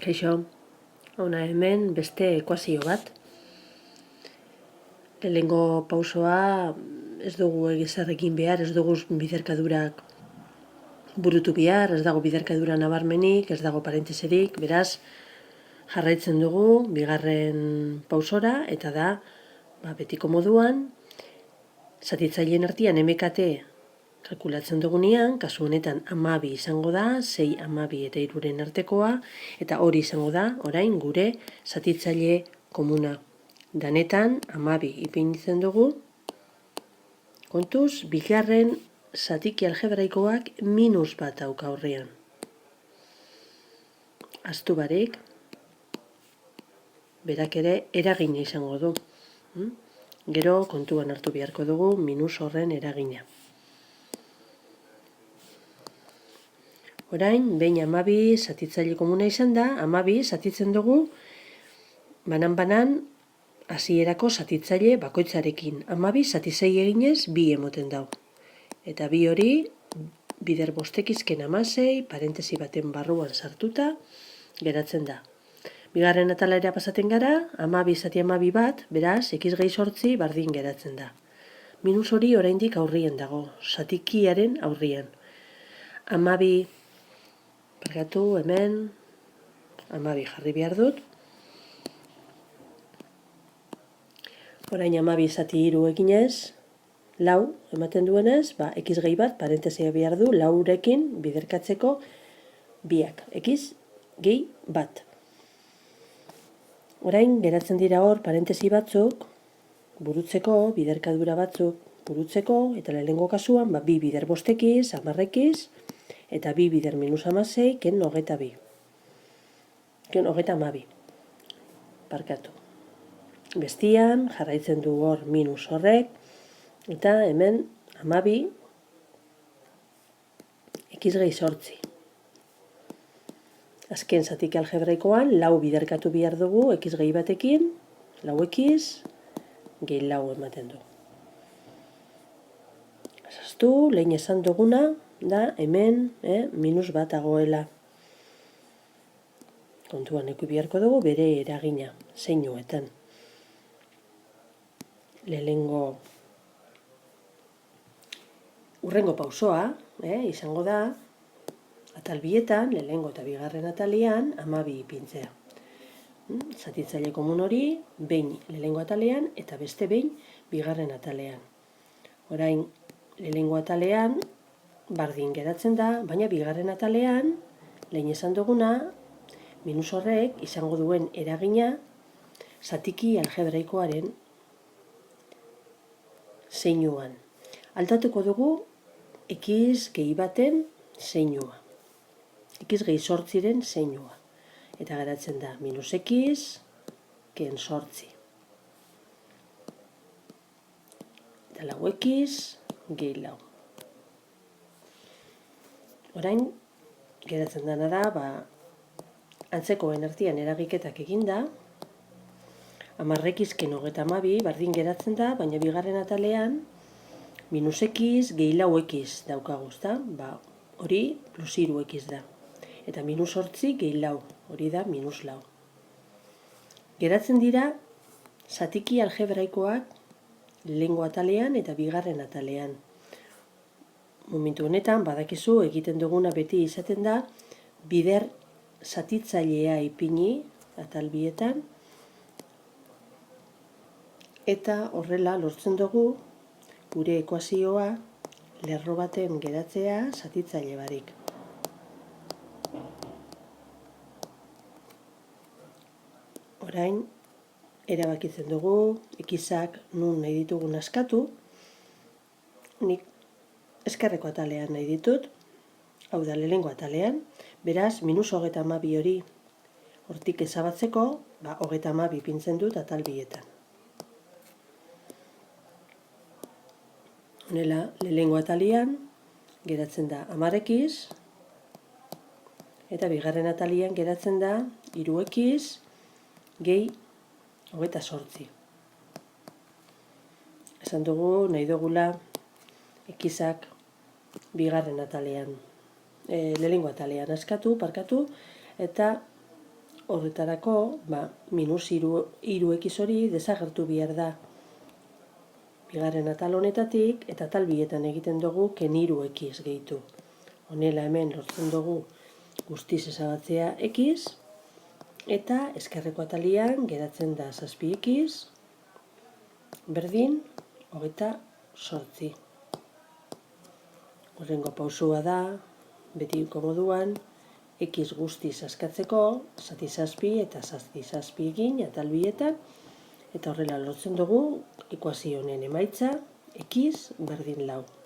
Kaixo, hona hemen beste ekuazio bat. Lehenengo pausoa ez dugu egizarrekin behar, ez dugu biderkadurak burutu behar, ez dago biderkadura nabarmenik, ez dago parenteserik, beraz, jarraitzen dugu bigarren pausora, eta da, betiko moduan, zatitzaileen artean MKT kalkulatzen dugunean, kasu honetan 12 izango da, 6, 12 eta 3 artekoa, eta hori izango da, orain gure zatitzaile komuna. Danetan, 12 ipinitzen dugu, kontuz, bigarren zatiki algebraikoak -1 dauka aurrean. Ahaztu barik, berak ere eragina izango du. Gero kontuan hartu beharko dugu minus horren eragina. Orain, behin 12 zatitzaile komuna izan da, 12 zatitzen dugu banan-banan hasierako zatitzaile bakoitzarekin. 12 zatisei eginez 2 emoten dau. Eta 2 hori bider bostekizken 16, parentesi baten barruan sartuta geratzen da. Bigarren atalera pasaten gara, 12 zati 12 bat, beraz, x gehi 8 bardin geratzen da. Minus hori oraindik aurrien dago, zatikiaren aurrien. 12, pargatu hemen, 12 jarri behar dut. Orain 12 zati 3 eginez, 4 ematen duenez, x gehi bat, parentesia behar du, 4rekin biderkatzeko 2ak, x gehi bat. Orain geratzen dira hor parentesi batzuk, burutzeko, biderkadura batzuk burutzeko, eta lehenengo kasuan, 2 bider bostekiz, 10x, eta 2 bider minus 16, ken 22. Ken 22. Parkatu. Bestian, jarraitzen du hor minus horrek, eta hemen 12, x gehi 8. Azken zatiki algebraikoan, 4 biderkatu behar dugu, x gehi batekin, 4x, gehi 4 ematen du. Azaztu, lehen esan duguna, da hemen minus bat dagoela. Kontuan eki beharko dugu bere eragina, zeinuetan. Lehenengo urrengo pausoa, izango da, atal bietan, lehenengo eta bigarren atalean, 12 ipintzea. Zatitzaile komun hori, behin lehenengo atalean, eta beste behin bigarren atalean. Orain, lehenengo atalean, bardin geratzen da, baina bigarren atalean, lehen esan duguna, minus horrek izango duen eragina zatiki algebraikoaren zeinuan. Altatuko dugu x gehi baten zeinua. X gehi 8ren zeinua. Eta geratzen da minus x ken 8. Eta 4x gehi 4. Orain, geratzen dena da, antzekoen artean eragiketak eginda, 10x ken 32 bardin geratzen da, baina bigarren atalean minus x gehi 4x daukagu, hori plus 3x da. Eta minus 8 gehi 4, hori da minus 4. Geratzen dira zatiki algebraikoak lehengo atalean eta bigarren atalean. Momentu honetan, badakizu, egiten duguna beti izaten da, bider zatitzailea ipini atal bietan, eta horrela lortzen dugu gure ekuazioa lerro baten geratzea zatitzaile barik. Orain, erabakitzen dugu, xak nun nahi ditugun askatu, nik eskerreko atalean nahi ditut, hau da lehenengo atalean, beraz, minus 32 hori hortik ezabatzeko, 32 pintzen dut atal bietan. Honela, lehenengo atalean, geratzen da 10x, eta bigarren atalean geratzen da 3x gehi 28. Esan dugu, nahi dugula, xak bigarren atalean, lehenengo atalean askatu, parkatu, eta horretarako, minus iru ekiz hori desagertu behar da. Bigarren atal honetatik, eta atal bietan egiten dugu keniru ekiz gehitu. Honela hemen lortzen dugu guztiz ezabatzea ekiz, eta ezkerreko atalian geratzen da 7 ekiz, berdin, 28. Horrengo pausua da, betiko moduan, ekiz guztiz askatzeko, zati 7 eta zati 7 egin atal bietan, eta horrela lortzen dugu ekuazio honen emaitza, ekiz berdin 4.